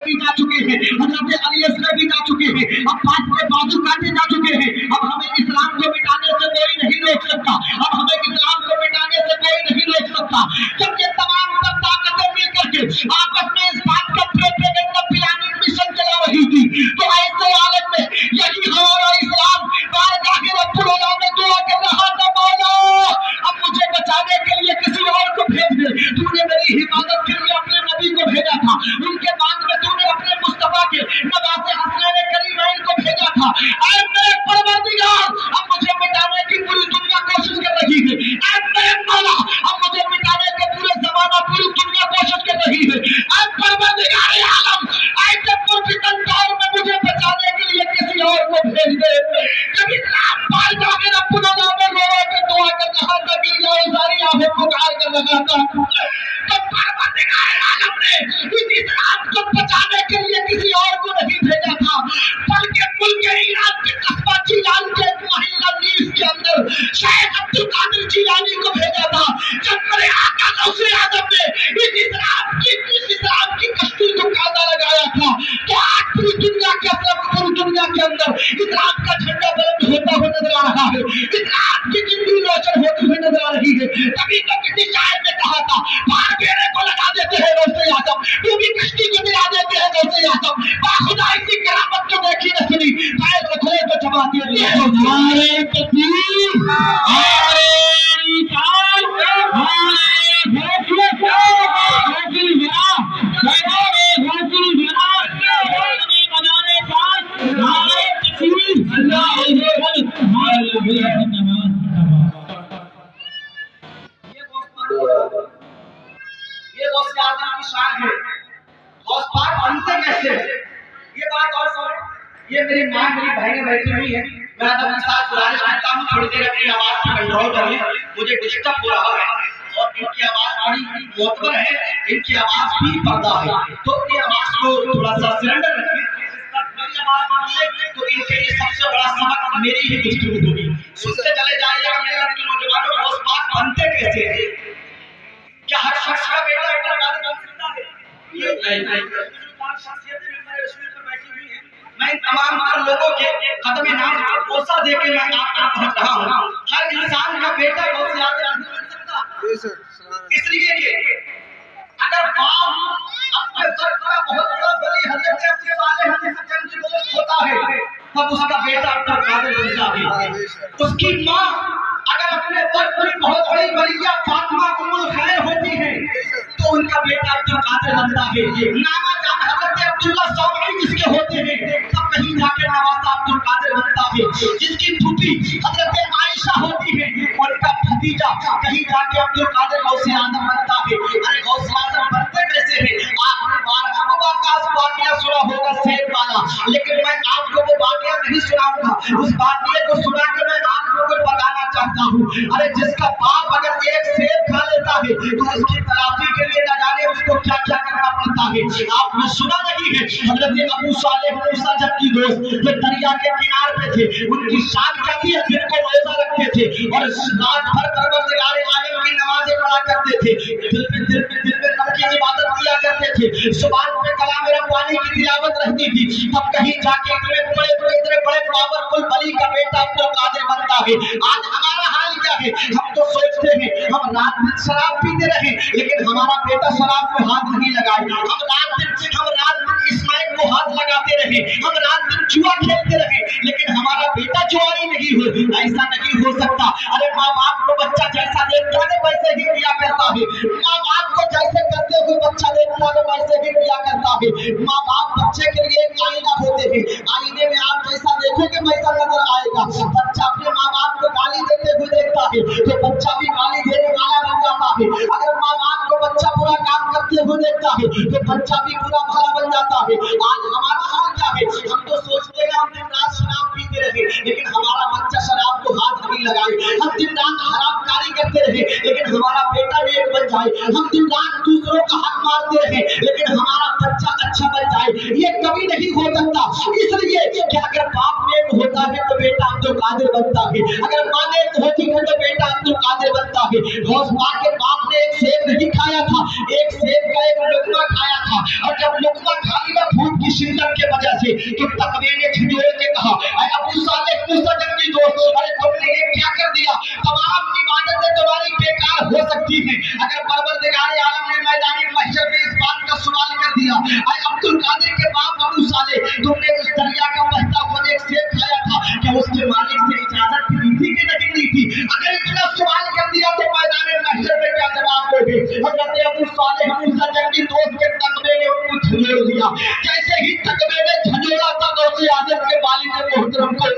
भी जा चुके हैं, हजरत अली असगर भी जा चुके हैं, अब्बास के बाजू काटे जा चुके हैं। अब हमें इस्लाम को मिटाने से कोई नहीं रोक सकता, अब हमें इस्लाम को मिटाने से कोई नहीं रोक सकता। जब ये तमाम ताकतें मिलकर के आपस में इस बात का प्रोपेगेंडा पिलाने मिशन चला रही थी, तो ऐसे आलम में यही हमारा इस्लाम बारगाह रब्बुल आला में दुआ कर रहा था, मौला अब मुझे बचाने के लिए किसी और को भेज दे। तूने मेरी हिफाजत के लिए अपने नबी को भेजा था, उनके बाद में तूने अपने मुस्तफा के नवासे हसनैन करीमैन को भेजा था। ऐ मेरे परवरदिगार, अब मुझे मिटाने की पूरी दुनिया कोशिश कर रही है। ऐ मेरे मौला, अब मुझे मिटाने के पूरे जमाना पूरी दुनिया कोशिश कर रही है। ऐ परवरदिगार आलम, ऐसे पुरफितन दौर में मुझे बचाने के लिए किसी और को भेज दे। जब इस्लाम बारगाह रब्बुल आला में रो रो के दुआ कर रहा था, गिरिया सारी आंखें पुकार कर लगा था, तो परवरदिगार आलम ने इस इस्लाम को बचाने के लिए किसी और को नहीं भेजा था, बल्कि मुल्क ईरान के कस्बा जिलान के मोहल्ला नीस के अंदर शेख अब्दुल कादिर जिलानी को भेजा था। जब मेरे आका गौसे आजम ने इस इस्लाम की कश्ती को कांधा लगाया था, तो आज पूरी दुनिया के अंदर इस्लाम का झंडा बुलंद होता हुआ नजर आ रहा है, इस्लाम की जिंदगी रोशन होती हुई नजर आ रही है। तभी तो किसी शायर ने कहा था, भार बेड़े को लगा देते हैं गौसे आजम, तू भी कश्ती को गिरा देते हैं गौसे आजम, बाखुदा इसी करामत को देखी न सुनी, पैर रखले तो जमा दिए। हमारे तकदीर, हमारे निशान, हमारे हौसले से हासिल हुआ, हमारे हौसले हुआ, अपने बनाने का हमारे तकदीर, अल्लाह ये गौसे आजम की शान है। गौस पाक बनते कैसे है, ये बात और सुनो। ये मेरी माँ मेरी बहनें बैठी हुई है, मैं अपने साथ गुजारिश करता हूँ थोड़ी देर अपनी आवाज को कंट्रोल कर लें, मुझे डिस्टर्ब हो रहा है और इनकी आवाज बड़ी मोतबर है, इनकी आवाज भी पर्दा है, तो अपनी आवाज को थोड़ा सा सिलेंडर रखें। मेरी आवाज मानिए तो इनके लिए सबसे बड़ा सबक मेरी ही गुफ्तगू होगी, सुनते चले जाइएगा। मेरे के नौजवानों, गौस पाक बनते कैसे है? क्या हर शख्स का बेटा अपना गाली बन सकता है? नहीं। मैं तमाम लोगों के कदम नाम को पोसा दे के मैं आप तक पहुंच रहा हूँ। हर इंसान का बेटा गौसे आजम नहीं बन सकता, इसलिए कि अगर बाप अपने सर का बहुत बड़ा वली हजरत अपने वाले हमें जंग दोस्त होता है, तब उसका बेटा अपना कादिर बनता है। उसकी माँ अगर अपने दर्द में बहुत बड़ी वलिया फातिमा उम्मुल खैर होती है, तो उनका बेटा अब्दुल कादिर बनता है। नाना जान हजरत अब्दुल्ला सौमई जिसके होते हैं, तब कहीं जाके नवासा अब्दुल कादिर बनता है। जिसकी फूफी हजरत आयशा होती है, उनका भतीजा कहीं जाके अब्दुल कादिर गौसे आजम बनता है। अरे गौसे आजम बनते कैसे हैं? आपने बारहा वाक़या सुना होगा शेर वाला, लेकिन मैं आपको वो वाक़या नहीं सुनाऊंगा। उस वाक़ये को सुना के मैं आपको कुछ बताना चाहता हूँ। अरे जिसका बाप अगर एक सेब खा लेता है, तो उसकी तलाफी के लिए न जाने उसको क्या क्या करना पड़ता है। आपने सुना नहीं है हजरत अबू सालेह मूसा जबकि दोस्त जो दरिया के किनारे पे थे, उनकी शान क्या थी? दिन को रोजा रखते थे और रात भर परवरदिगार आलम की नमाजें पढ़ा करते थे, दिल में रब की इबादत किया करते थे, जुबान पे कलाम रब्बानी की तिलावत रहती थी। तब कहीं जाके इतने बड़े पावरफुल वली का बेटा अब्दुल कादिर बनता है। आज हमारा हाल क्या है? हम तो सोचते हैं हम रात दिन शराब पीते रहे, लेकिन हमारा बेटा शराब को हाथ नहीं लगाए। हम रात दिन इस्माइल को हाथ लगाते रहे, हम रात दिन जुआ खेलते रहे, लेकिन हमारा बेटा जुआरी नहीं हो। ऐसा नहीं हो सकता। अरे माँ बाप को बच्चा जैसा देखता है वैसे ही किया करता है। माँ बाप को जैसे करते हुए बच्चा देखता है वैसे ही किया करता है। माँ बाप बच्चे के लिए एक आईना होते हैं, आईने में आप जैसा देखोगे वैसा नजर आएगा। बच्चा अपने माँ बाप को गाली देते हुए देखता है, तो बच्चा भी गाली देने वाला बन जाता है। अगर माँ बाप को बच्चा बुरा काम करते हुए देखता है, तो बच्चा भी बुरा भला बन जाता है। आज हमारा हाल क्या है? हम तो सोचते हैं हम दिन रात शराब पीते रहे, लेकिन हमारा बच्चा शराब को हाथ नहीं लगाए। हम दिन रात हरामकारी करते रहे, लेकिन हमारा बेटा नेक बन जाए। हम दिन रात दूसरों का हक मारते रहे, लेकिन हमारा बच्चा अच्छा बन जाए। ये कभी नहीं हो सकता। इसलिए कि अगर बाप नेक होता है तो बेटा अब्दुल कादिर बनता है, अगर माँ नेक होती है तो बेटा अब्दुल कादिर बनता है। गौस पाक के बाप ने एक सेब नहीं खाया था, एक सेब का एक लुकमा खाया था, और जब लुकमा खा लिया की शिद्दत के वजह से। तो तकवे ने झिझोड़ के कहा, अरे अबू सालेह मूसा जंगी दोस्त, अरे तुमने ये क्या कर दिया? तमाम इबादतें तुम्हारी बेकार हो सकती हैं अगर परवरदिगार आलम ने मैदानी महशर में इस बात का सवाल कर दिया। अरे अब्दुल कादिर के बाप अबू सालेह, तुमने उस दरिया का बहता हुआ एक सेब खाया था, क्या उसके मालिक से इजाजत ली थी कि नहीं ली थी? अगर इतना सवाल कर दिया तो मैदान महशर में क्या जवाब दोगे? हजरत अबू सालेह मूसा जंगी दोस्त के तकवे ने उनको झंझोड़ दिया। जैसे ही तकवे ने झंझोड़ा था गौसे आजम के वालिद मोहतरम को,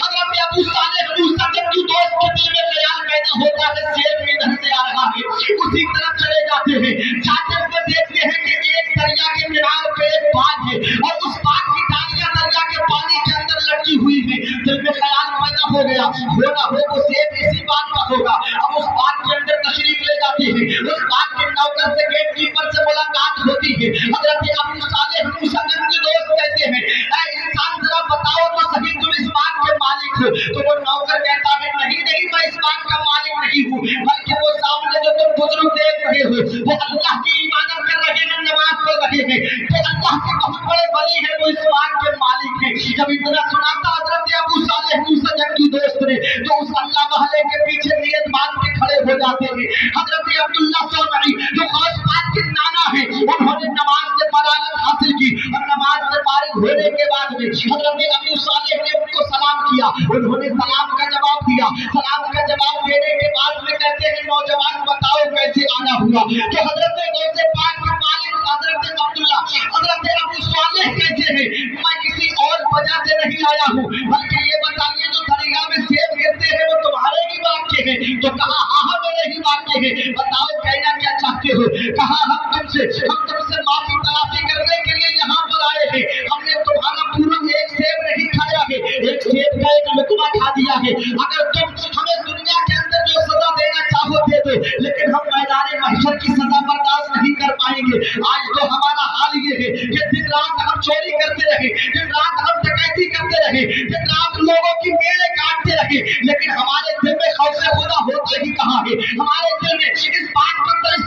हजरत अबू सालेह मूसा जंगी दोस्त के दिल में ख्याल पैदा होता है सेब इधर से आ रहा है, उसी तरफ चले जाते हैं। जाते हुए देखते हैं कि एक दरिया के किनारे पे एक बाग है और उस बाग की डालियां दरिया के पानी के अंदर लटकी हुई है। दिल में ख्याल पैदा हो गया, होगा हो वो सेब इसी बाग का होगा। अब उस बाग के अंदर तशरीफ ले जाते हैं। उस बाग के नौकर से गेट कीपर से मुलाकात होती है। हजरत अबू सालेह मूसा जंगी दोस्त कहते हैं, ऐ इंसान जरा बताओ तो सही तुम इस बाग के मालिक हो? तो वो नौकर कहता है, नहीं नहीं मैं इस बाग का मालिक नहीं हूँ, बल्कि वो सामने जो तुम बुजुर्ग देख रहे हो वो अल्लाह की इबादत कर रहे हैं, नमाज पढ़ रहे हैं, तो अल्लाह के बहुत बड़े वली हैं, वो इस बाग के मालिक हैं। जब इतना सुना था हजरत अबू सालेह मूसा जंगी दोस्त ने, तो उस अल्लाह वाले के पीछे नियत बांध के खड़े हो जाते हैं। हजरत अब्दुल्लाह सौमई जो खास बात के नाना है, उन्होंने नमाज से फरागत हासिल की और नमाज से फारिग होने के बाद में हजरत अबू सालेह ने उनको सलाम किया। उन्होंने सलाम का जवाब दिया। सलाम का जवाब देने के बाद में कहते हैं, नौजवान बताओ कैसे आना हुआ? तो हजरत गौसे पाक के मालिक हजरत अब्दुल्लाह हजरत अबू सालेह कहते हैं, मैं किसी और वजह से नहीं आया हूँ, बल्कि ये बताइए जो दरिया में सेब गिरते हैं वो तुम्हारे ही वाक्य है? तो कहा हाँ हाँ मेरे ही वाक्य है। बताओ कहना क्या चाहते हो? कहा हम तुमसे माफी तलाफी करने के लिए यहाँ पर आए हैं। हमने तुम्हारा पूरा एक सेब नहीं खाया है, एक सेब का एक लुकमा खा दिया है। अगर तुम हमें दुनिया के अंदर जो सजा देना चाहो दे दो, लेकिन हम मैदान महशर की सजा बर्दाश्त नहीं कर पाएंगे। आज तो हमारा हाल ये है कि दिन रात हम चोरी करते रहे, दिन रात हम डकैती करते रहे, दिन रात लोगों की मेले काटते रहे, लेकिन हमारे दिल में खौफ खुदा होता ही कहाँ है? हमारे दिल में इस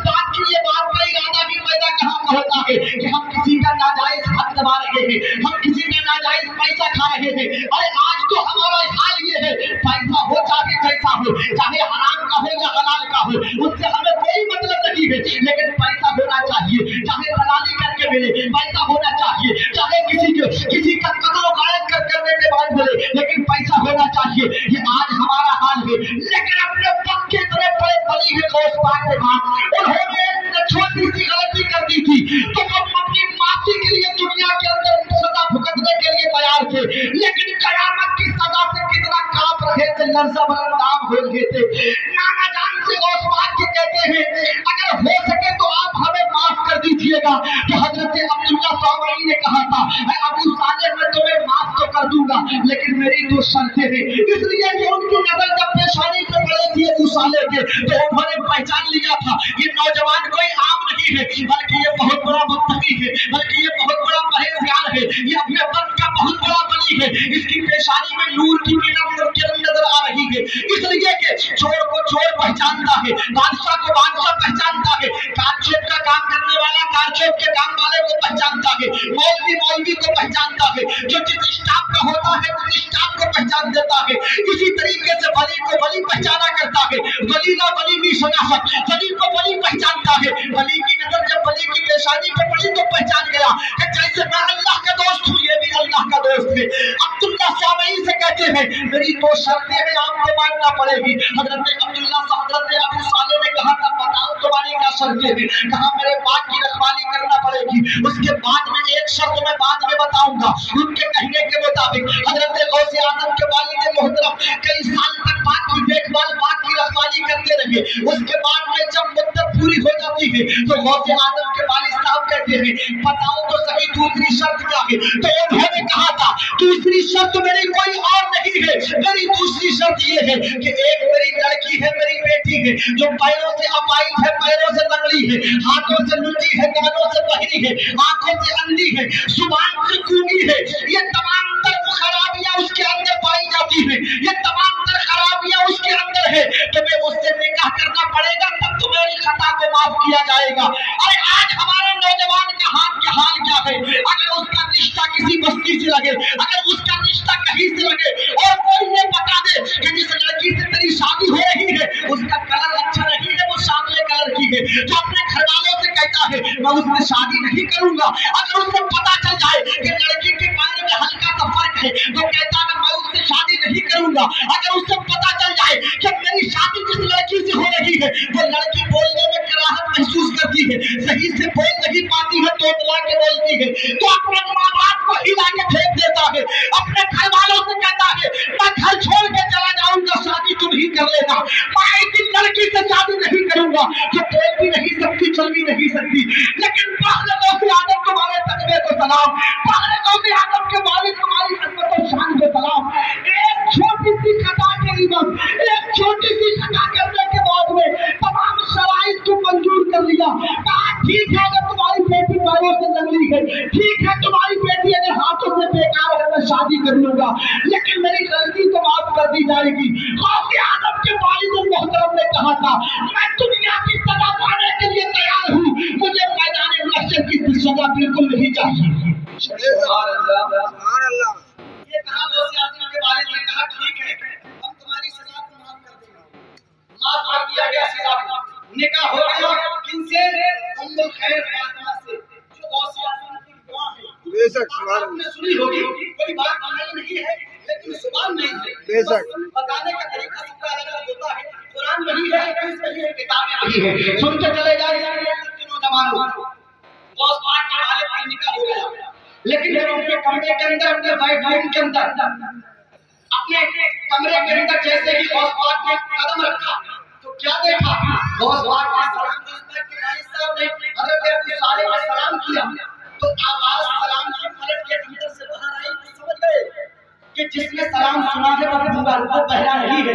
बात की ये बात का इरादा भी पैदा कहाँ होता है कि हम किसी का नाजायज हक दबा रहे हैं, हम किसी का नाजायज पैसा खा रहे हैं। अरे आज तो हमारा हाल ये है, पैसा हो चाहे कैसा हो, चाहे हराम का हो या हलाल का हो, उससे हमें कोई मतलब नहीं है, लेकिन पैसा होना चाहिए। चाहे दलाली करके मिले, पैसा होना चाहिए। चाहे किसी का कत्ल गायब करने के बाद मिले, लेकिन पैसा होना चाहिए। ये आज हमारा हाल है। लेकिन अपने वक्त के इतने बड़े बली है गौस पाक के बाद, उन्होंने एक छोटी सी गलती कर दी थी, तो हम अपनी माफी के लिए दुनिया के अंदर सजा भुगतने के लिए तैयार थे, लेकिन कयामत की सजा से कितना कांप रहे थे, लर्जा बरंदाम हो रहे थे। नाना जान से गौस पाक के कहते हैं, अगर हो सके तो आप हमें माफ कर दीजिएगा। तो हजरत अब्दुल्लाह सौमई ने कहा था, अबू सालेह मैं तुम्हें माफ तो कर दूंगा, लेकिन मेरी दो शर्तें हैं। इसलिए कि उनकी नजर जब पेशानी पे पड़े थी अबू सालेह के, तो उन्होंने पहचान लिया था ये नौजवान कोई आम नहीं है, बल्कि ये बहुत बड़ा मुत्तकी है, बल्कि ये बहुत बड़ा परहेजगार है, ये अपने वक्त का बहुत बड़ा वली है। इसकी पेशानी में नूर की किरण नजर आ रही है। इसलिए कि चोर को चोर पहचानता है, बादशाह को बादशाह पहचानता है, कारचोप का काम करने वाला कारचोप के काम वाले को पहचानता है, मौलवी को पहचानता है, जो जिस स्टाफ का होता है उस स्टाफ को पहचान देता है। इसी तरीके से वली को वली पहचाना करता है। वली ना वली भी सुना है, वली को वली पहचानता है। वली की नजर जब वली की पेशानी पे पड़ी तो पहचान गया कि जैसे मैं अल्लाह का दोस्त हूँ, ये भी अल्लाह का दोस्त है। अब्दुल्लाह सौमई से कहते हैं, मेरी दो शर्तें हैं, आपको मानना पड़ेगी। हजरत अबू सालेह ने कहा था, बताओ तुम्हारी क्या शर्तें हैं? कहा मेरे बाग की रखवाली करना पड़ेगी। उसके बाद में एक शर्त मैं बाद में बताऊंगा। उनके कहने के मुताबिक हजरत गौसे आजम के वालिद मोहतरम कई साल तक बाग की देखभाल, बाग की रखवाली करते रहे। उसके बाद में जब मुद्दत पूरी हो जाती है तो गौसे आजम के वालिद साहब कहते हैं, बताओ तो सही दूसरी शर्त क्या है? तो उन्होंने कहा था, दूसरी शर्त मेरी कोई और नहीं है, मेरी दूसरी शर्त ये है कि एक मेरी लड़की है, मेरी बेटी है, जो पैरों से अपाहिज है, पैरों से लंगड़ी है, हाथों से लुंडी है, कानों से बहरी है, आंखों से अंधी है, जुबान से गूंगी है। ये तमाम तर खराबियां उसके अंदर पाई जाती है, ये तमाम तर खराबियां उसके अंदर है। तुम्हें उससे निकाह करना पड़ेगा, तब तुम्हारी खता को माफ किया जाएगा। अरे आज हमारे नौजवान का हाल क्या है? अगर उसका रिश्ता लड़की से लगे, अगर उसका रिश्ता कहीं से लगे और कोई ये बता दे कि जिस लड़की से तेरी शादी हो रही है उसका कलर अच्छा नहीं है, वो सांवले कलर की है, जो अपने घर वालों से कहता है मैं उससे शादी नहीं करूंगा, अगर उससे पता चल जाए कि लड़की के पैर में हल्का सा फर्क है तो कहता है मैं उससे शादी नहीं करूंगा, अगर उससे पता चल जाए कि मेरी शादी जिस लड़की से हो रही है वो लड़की बोलने में कराहत महसूस करती है, सही से बोल नहीं पाती है, तोतला के बोलती है, तो अपने माँ बाप को हिला के फेंक देता है, अपने घर वालों से कहता है मैं घर छोड़ के चला जाऊंगा, शादी तुम ही कर लेना, मैं ऐसी लड़की से शादी नहीं करूंगा जो बोल भी नहीं सकती, चल भी नहीं सकती। लेकिन पहले गौसे आदम तुम्हारे तकबे को सलाम, पहले गौसे आदम के मालिक तुम्हारी खिदमत और शान को सलाम। एक छोटी सी खता के बस एक छोटी सी खता करने के बाद में तमाम शराइत को मंजूर कर लिया, कहा ठीक है अगर तुम्हारी बेटी पैरों से जंगली है, ठीक है तुम्हारी बेटी अगर हाथों से बेकार है मैं शादी कर लूंगा, लेकिन मेरी गलती तो माफ कर दी जाएगी। गौसे आदम के वालिद मोहतरम ने कहा था मैं दुनिया की सजा पाने के लिए तैयार हूँ, मुझे मैदान महशर की सजा बिल्कुल नहीं चाहिए। ये कहा गौसे आदम के वालिद ने कहा ठीक है हम तुम्हारी सजा को माफ कर देंगे, माफ कर दिया गया सजा को। निकाह हो गया किनसे? उम्मुल खैर फातिमा से, जो गौसे आदम की दुआ है, बेशक आपने सुनी होगी, कोई बात बनाई नहीं है लेकिन जुबान नहीं है, बेशक बताने का तरीका सबका अलग होता है, कुरान वही है, हदीस वही है, किताबें वही है, सुन के चले जाए नौजवानों। गौस पाक के वालिद का निकाह हो गया, लेकिन जब उनके कमरे के अंदर अपने बेडरूम के अंदर अपने कमरे के अंदर जैसे ही गौस पाक ने कदम रखा तो क्या देखा? गौस पाक ने सलाम के भाई साहब ने हजरत अबू सालेह ने सलाम किया तो आवाज सलाम की पलट के अंदर से बाहर आई, तो समझ गए कि जिसने सलाम सुना है वो गूंगा, वो बहरा नहीं है,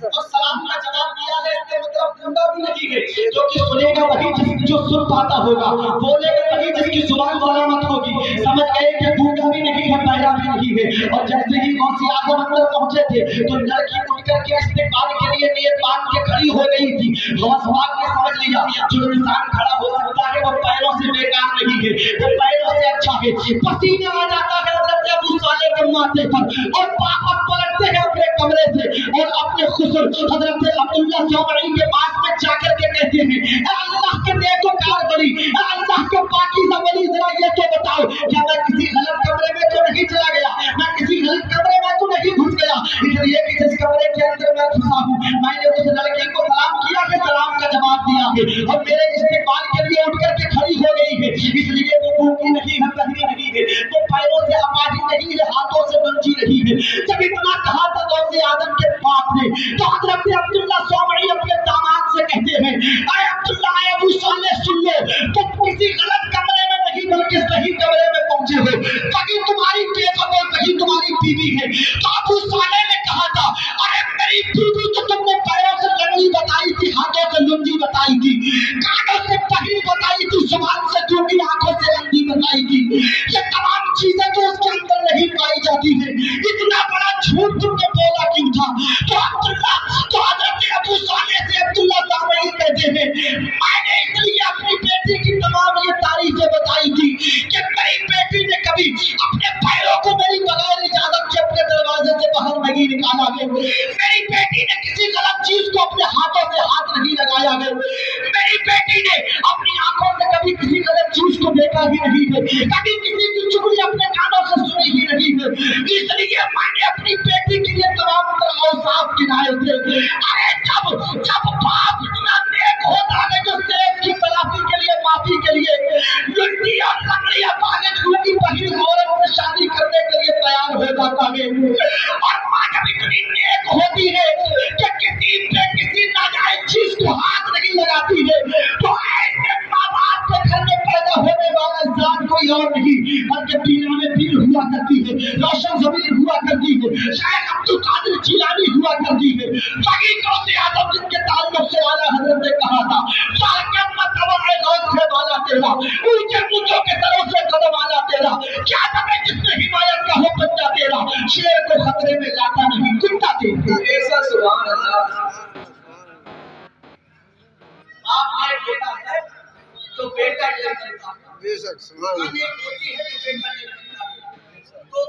और सलाम का जवाब दिया है इसके मतलब गूंगा भी नहीं है, जो कि सुनेगा वही जो सुन पाता होगा, बोलेगा वही जिसकी जुबान सलामत होगी। समझ गए कि गूंगा भी नहीं है, बहरा भी नहीं है। और जैसे ही गौसे आदम अंदर पहुंचे थे तो लड़की उठ करके इस्तेक़बाल के लिए नियत बांध के खड़ी हो गई थी। गौस पाक ने समझ लिया जो इंसान खड़ा हो सकता है वो पैरों से बेकार नहीं है, वो पैरों से अच्छा है। पसीना आ जाता है हज़रत अबू सालेह के माथे पर और वापस पलटते हैं अपने कमरे से और अपने खुसर हजरत अब्दुल्लाह सौमरी के पास में जाकर के कहते हैं अल्लाह के नेकोकार बड़ी, अल्लाह के पाकीज़ा बड़ी, जरा ये तो बताओ क्या मैं किसी गलत कमरे में तो नहीं चला गया, मैं किसी गलत कमरे में तो नहीं घुस गया, इसलिए कि जिस कमरे के अंदर मैं घुसा हूँ मैंने उस लड़की को सलाम किया है, सलाम का जवाब दिया है और मेरे इस्तेक़बाल के लिए उठ करके खड़ी हो गई है, इसलिए वो भूखी नहीं है, बहरी नहीं है, वो पैरों से आवाज़ी नहीं है, हाथों से गंजी नहीं है। जब इतना कहा था गौसे आदम के बाप ने तो हज़रत अब्दुल्लाह सौमरी अपने दामाद से कहते हैं ऐ अब्दुल्लाह, ऐ अबू सालेह सुन लो, तुम किसी गलत कमरे में नहीं बल्कि सही कमरे में पहुंचे हो, सही तुम्हारी बेगम और सही तुम्हारी बीवी है। तो अबू सालेह ने कहा था अरे मेरी बीवी तो तुमने पैरों से लंगड़ी बताई थी, हाथों से लुंगी बताई थी, कानों से पगड़ी बताई थी, जुबान से गूंगी, आंखों से अंधी बताई थी, ये तमाम चीजें तो उसके अंदर नहीं पाई जाती है, इतना बड़ा झूठ तुमने बोला क्यों था? तो अब्दुल्ला तो हज़रत अबू सालेह से अब्दुल्लाह सौमरी कहते हैं मैंने इसलिए अपनी बेटी की तमाम ये तारीफें बताई थी कि मेरी बेटी ने कभी अपने पैरों को मेरी बगैर इजाजत के अपने दरवाजे से बाहर नहीं निकाला है, मेरी बेटी ने किसी गलत चीज को अपने हाथों से हाथ नहीं लगाया है, मेरी बेटी ने अपनी आंखों से कभी किसी गलत चीज को देखा ही नहीं है, कभी किसी की चुगली अपने कानों से सुनी ही नहीं है, इसलिए मैंने अपनी बेटी के लिए तमाम औसाफ गिनाए थे। अरे जब बाप इतना नेक होता है जो सेब की तलाफी के लिए, माफी के लिए लुंगी और लकड़ियां पागे झूठी बहिन औरत से शादी करने के लिए तैयार हो जाता है, और माँ जब इतनी नेक होती है कि किसी पे किसी नाजायज चीज को हाथ नहीं लगाती है, तो ऐसे माँ बाप के घर में पैदा होने वाला इंसान कोई और नहीं बल्कि पीला में पील हुआ करती है, रोशन जमीन हुआ करती है, शायद अब्दुल कादिर जिलानी हुआ करती है, सही गौसे आदम जिनके ताल्लुक से आला हज़रत ने कहा था तेरा ऊंचे मुद्दों के सरों से कदम आना तेरा, क्या तुम्हें जिसने हिमायत का हो बच्चा तेरा, शेर को खतरे में लाता नहीं कुत्ता तेरा। ऐसा सुभान अल्लाह। आपने बेटा है तो बेटा नहीं बनता, बेशक सुभान अल्लाह, होती है तो बेटा नहीं बनता, तो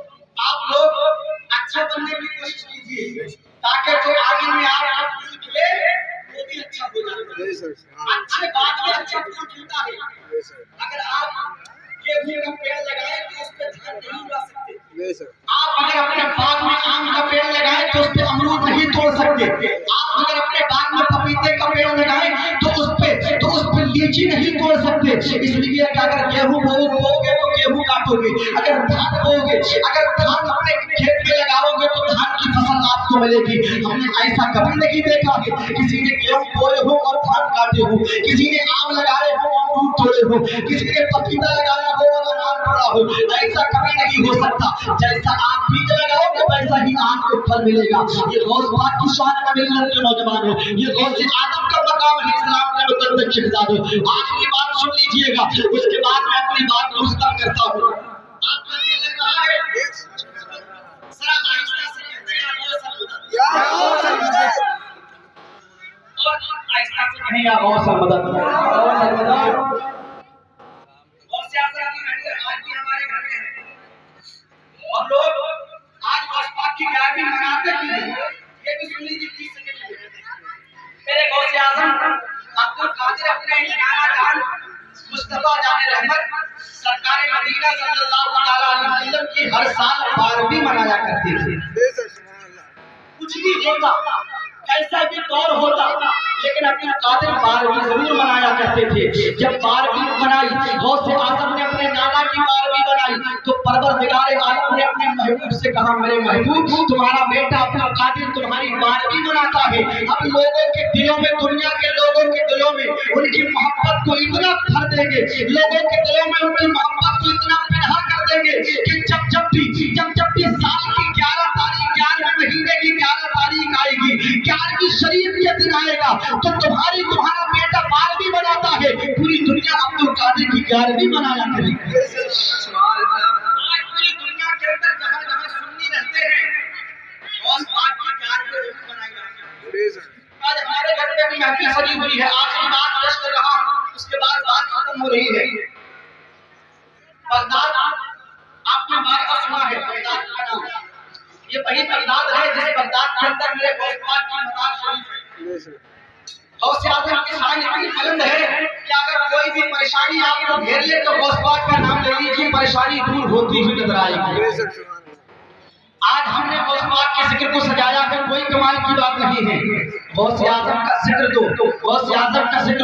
आप अगर अपने बाग में आम का पेड़ लगाएं तो उस पे अमरूद नहीं तोड़ सकते। आप अगर अपने बाग में पपीते का पेड़ लगाएं तो उस पे लीची नहीं तोड़ सकते। इसलिए कि अगर गेहूं बोओगे तो गेहूं काटोगे, अगर धान बोओगे, अगर धान अपने खेत में लगाओगे तो धान की फसल आपको मिलेगी। हमने ऐसा कभी नहीं देखा कि किसी ने गेहूं बोए हो और धान काटे हो, किसी ने आम लगाए हो अमरूद तोड़े हो, किसी ने पपीता लगाया हो और अनार तोड़ा हो। ऐसा कभी नहीं हो सकता। जैसा आप बीज लगाओगे वैसा ही आपको फल मिलेगा। ये गौस पाक की शान का मिल्लत के नौजवान हो, ये गौस आदम का मकाम है इस्लाम के मुकद्दस शहजादो। आखिरी बात सुन लीजिएगा, उसके बाद मैं अपनी बात को खत्म करता हूँ। आपका दिल लग रहा है, जरा आहिस्ता से कहते हैं या गौस मदद, और आहिस्ता से कहें या गौस मदद। गौस आजम की महफिल आज भी हमारे घर में है और लोग आज गौस पाक की गायबी मनाते भी हैं। ये भी सुन लीजिए 30 सेकंड में। मेरे गौस आजम अब्दुल कादिर अपने नाना जान मुस्तफा जान रहमत सरकार मदीना सल्लल्लाहु अलैहि वसल्लम की हर साल 12वीं मनाया करते थे। कुछ भी होता, कैसा भी दौर होता, लेकिन अब्दुल कादिर 12वीं जरूर मनाया करते थे। जब 12वीं मनाई, गौस आजम ने अपने नाना की 12वीं बनाई तो परवरदिगार आलम ने अपने महबूब से कहा, मेरे महबूब तुम्हारा बेटा अब्दुल कादिर तुम्हारी 12वीं मनाता है। अब लोगों के दिलों में, दुनिया के लोगों के दिलों में उनकी मोहब्बत को इतना भर देंगे, लोगों के दिलों में उनकी मोहब्बत को इतना पिन्हा कर देंगे कि जब भी साल की 11 तारीख, 11वें महीने की 11 तारीख आएगी, 11वीं शरीफ के दिन आएगा तो तुम्हारा बेटा 12वीं बनाता है, पूरी दुनिया अब्दुल कादिर की 11वीं मनाया करेगी। आज पूरी दुनिया के अंदर जहां जहां सुन्नी रहते हैं गौस पाक की 11वीं जरूर मनाई जाती है। आज हमारे घर में भी महफिल सजी हुई है। आखिरी बात दस कर रहा, उसके बाद बात खत्म हो रही है। बगदाद, आपने मार्का सुना है बगदाद का नाम, ये वही बगदाद है जिस बगदाद के अंदर मेरे गौस पाक की मज़ार शरीफ है। गौस आज़म की शान इतनी बुलंद है कि अगर कोई भी परेशानी आपको घेर ले तो गौस पाक का नाम ले लीजिए, परेशानी दूर होती हुई नजर आएगी। आज हमने गौस पाक के जिक्र को सजाया है, कोई कमाल की बात नहीं है। गौस आज़म का जिक्र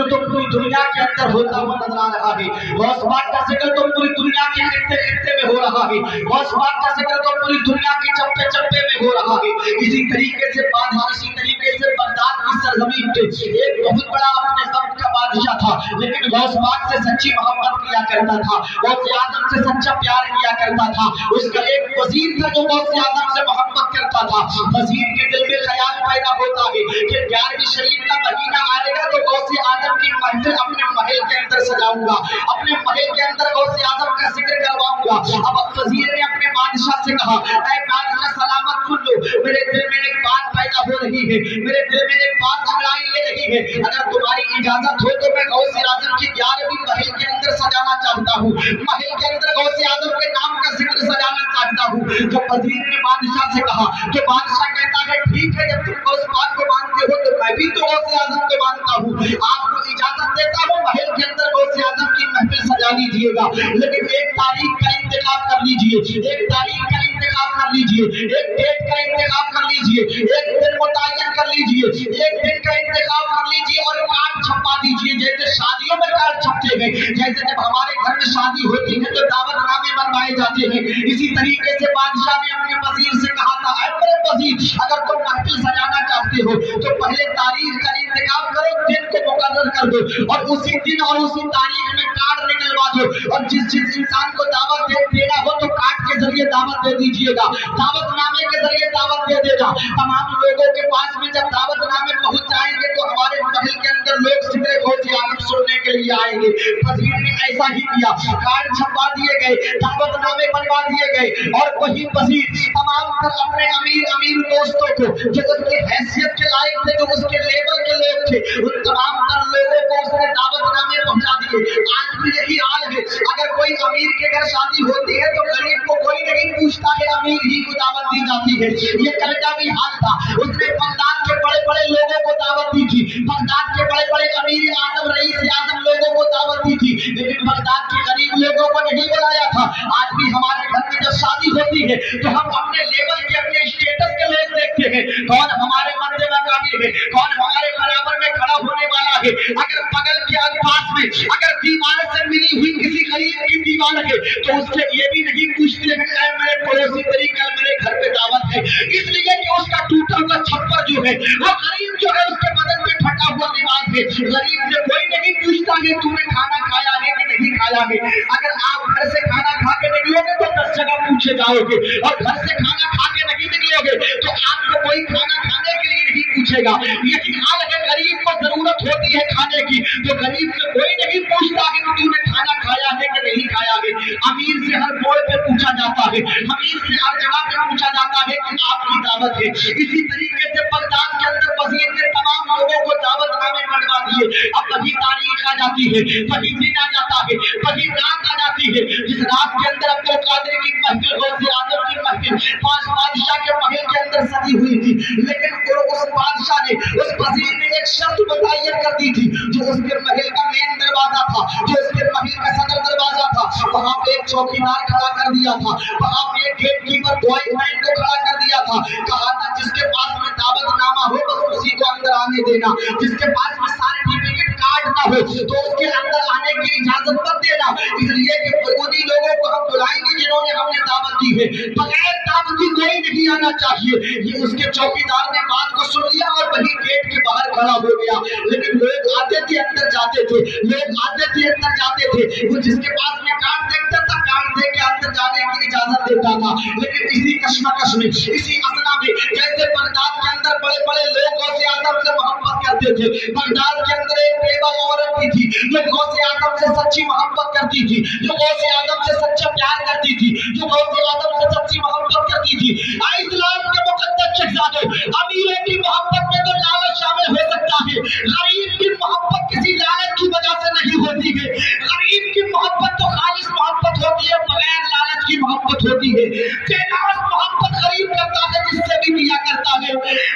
तो पूरी दुनिया के अंदर होता हुआ नजर आ रहा है। गौस पाक का जिक्र तो पूरी दुनिया के खित्ते में हो रहा है। गौस पाक का जिक्र तो पूरी दुनिया के चप्पे चप्पे में हो रहा है। इसी तरीके से बगदाद की सरजमीन पे एक बहुत बड़ा अपने वक्त का बादशाह था, लेकिन गौस पाक से सच्ची मोहब्बत किया करता था, गौस आज़म से सच्चा प्यार किया करता था। उसका एक वजीर था जो गौस आज़म से मोहब्बत करता था। वजीर के दिल में ख्याल पैदा होता है कि 11वीं शरीफ का महीना आएगा तो गौस आज़म की महफिल अपने महल के अंदर सजाऊंगा, अपने महल के अंदर गौस आज़म का जिक्र करवाऊंगा। अब वजीर ने अपने बादशाह से कहा, ऐ बादशाह सलामत सुन लो, मेरे दिल में एक बात पैदा हो रही है, मेरे दिल में एक बात घबराई ले रही है। अगर तुम्हारी इजाजत हो तो मैं गौस आज़म की 11वीं महल के अंदर सजाना चाहता हूँ, महल के अंदर गौस आज़म के नाम का जिक्र सजाना चाहता हूँ। जब वजीर ने बादशाह से कहा तो बादशाह कहता है, ठीक है, जब तुम गौस पाक को मानते हो तो मैं भी तो गौस आज़म को मानता हूँ, आपको इजाजत देता हूँ, महल के अंदर गौस आज़म की महफिल सजा लीजिएगा, लेकिन एक तारीख का इंतखाब कर लीजिए, एक तारीख का इंतखाब कर लीजिए, एक डेट का इंतखाब कर लीजिए, एक दिन मुतय्यन कर लीजिए, एक दिन का इंतखाब कर लीजिए और कार्ड छपवा दीजिए, जैसे शादियों में कार्ड छपते हैं, जैसे जब हमारे घर में शादी होती है तो दावतनामे बनवाए जाते हैं, इसी तरीके से बादशाह ने अपने वजीर से कहा था, ऐ मेरे वजीर, अगर तुम महफिल सजाना चाहते हो तो पहले तारीख का इंतखाब करो, दिन को मुकर्रर कर दो और उसी दिन और उसी तारीख में कार्ड निकलवा दो, और जिस इंसान को दावत देना हो तो कार्ड के जरिए दावत दे दीजिएगा, दावतनामे के जरिए दावत दे देगा। तमाम लोगों के पास में जब दावतनामे पहुंच जाएंगे तो हमारे महल के अंदर लोग सिमरे गौस आज़म सुनने के लिए आएंगे। वजीर ने ऐसा ही किया, कार्ड छपवा दिए गए, दावतनामे बनवा दिए गए और वही वजीर तमाम अपने अमीर दोस्तों को जो उसकी हैसियत के लायक थे, जो उसके लेवल के लोग थे, उन तमाम लोगों को उसने दावतनामे पहुंचा दिए। आज भी यही हाल है, अगर कोई अमीर के घर शादी होती है तो गरीब को कोई नहीं पूछता है, अमीर ही को दावत दी जाती है। ये कल का भी हाल था, उसने बगदाद के बड़े बड़े लोगों को दावत दी थी, बगदाद के बड़े बड़े अमीर आजम, रईस आजम लोगों को दावत दी थी, लेकिन बगदाद के गरीब लोगों को नहीं बुलाया था। आज भी हमारे घर में जब शादी होती है तो हम अपने लेवल के, अपने स्टेटस के लोग देखते हैं, कौन हमारे मध्य में काबिल है, कौन हमारे बराबर में खड़ा होने वाला है। अगर बगल के आसपास में अगर दीवार से मिली हुई किसी गरीब की दीवार है तो उससे ये भी नहीं पूछते हैं कि मेरे पड़ोसी तेरी कल मेरे घर पे दावत है, इसलिए कि उसका टूटा हुआ छप्पर जो है वो गरीब जो है उसके बदन में फटा हुआ लिबास है। गरीब से कोई नहीं पूछता है तूने खाना खाया है कि नहीं खाया है। अगर आप घर से खाना खा के निकलोगे तो 10 जगह पूछे जाओगे, और घर से खाना खा के नहीं निकलोगे तो आपको कोई खाना खाने के लिए नहीं पूछेगा। यही हाल है, गरीब को जरूरत होती है खाने की तो गरीब से कोई नहीं पूछता कि तूने खाना खाया है कि नहीं खाया है। अमीर से हर मोड़ पे पूछा जाता है, अमीर से हर जगह पे पूछा जाता है कि आपकी दावत है। इसी तरीके से बगदाद के अंदर वजीर ने तमाम लोगों को दावतनामे बढ़वा दिए। अब वही तारीख आ जाती है, वही दिन आ जाता है, वही रात आ जाती है जिस रात के अंदर अब्दुल कादिर की महफिल, गौसे आजम की महफिल 5 बादशाह के महल के अंदर सजी हुई थी। लेकिन उस बादशाह ने, उस वजीर ने एक शर्त मुतय्यन कर दी थी। जो उसके महल का मेन दरवाजा था, जो उसके महल का सदर दरवाजा था, वहां पे एक चौकीदार खड़ा कर दिया था, वहां पे एक गेट कीपर वॉचमैन को खड़ा कर दिया था। कहा था जिसके पास में दावतनामा हो बस उसी को अंदर आने देना, जिसके पास में सर्टिफिकेट कार्ड ना हो तो उसके अंदर आने की इजाजत मत देना, इसलिए कि उन्हीं लोगों को हम बुलाएंगे जिन्होंने हमने दावत दी है, बगैर दावती कोई नहीं आना चाहिए। ये उसके चौकीदार ने बात को सुन लिया और वही गेट के बाहर खड़ा हो गया। लेकिन लोग आते थे अंदर जाते थे, लोग आते थे अंदर जाते थे। वो जिसके पास में कार्ड देखता था कार्ड दे के अंदर जाने की इजाजत देता था। लेकिन इसी कश्मकश में, इसी असना में, जैसे बगदाद के अंदर बड़े बड़े लोग गौसे आजम से मोहब्बत करते थे, बगदाद के अंदर एक बेवा औरत भी थी जो गौसे आजम से सच्ची मोहब्बत करती थी, जो गौसे आजम से सच्चा प्यार करती थी, जो गौसे आजम से सच्ची मोहब्बत करती थी। इस्लाम के मुकद्दस शहजादे, अमीरों की मोहब्बत में तो लालच शामिल हो सकता है, गरीब की मोहब्बत किसी लालच की वजह से नहीं होती है। गरीब की मोहब्बत तो खालिस मोहब्बत होती है, बगैर लालच की मोहब्बत होती है। बेनाज मोहब्बत गरीब करता है जिससे भी किया करता है।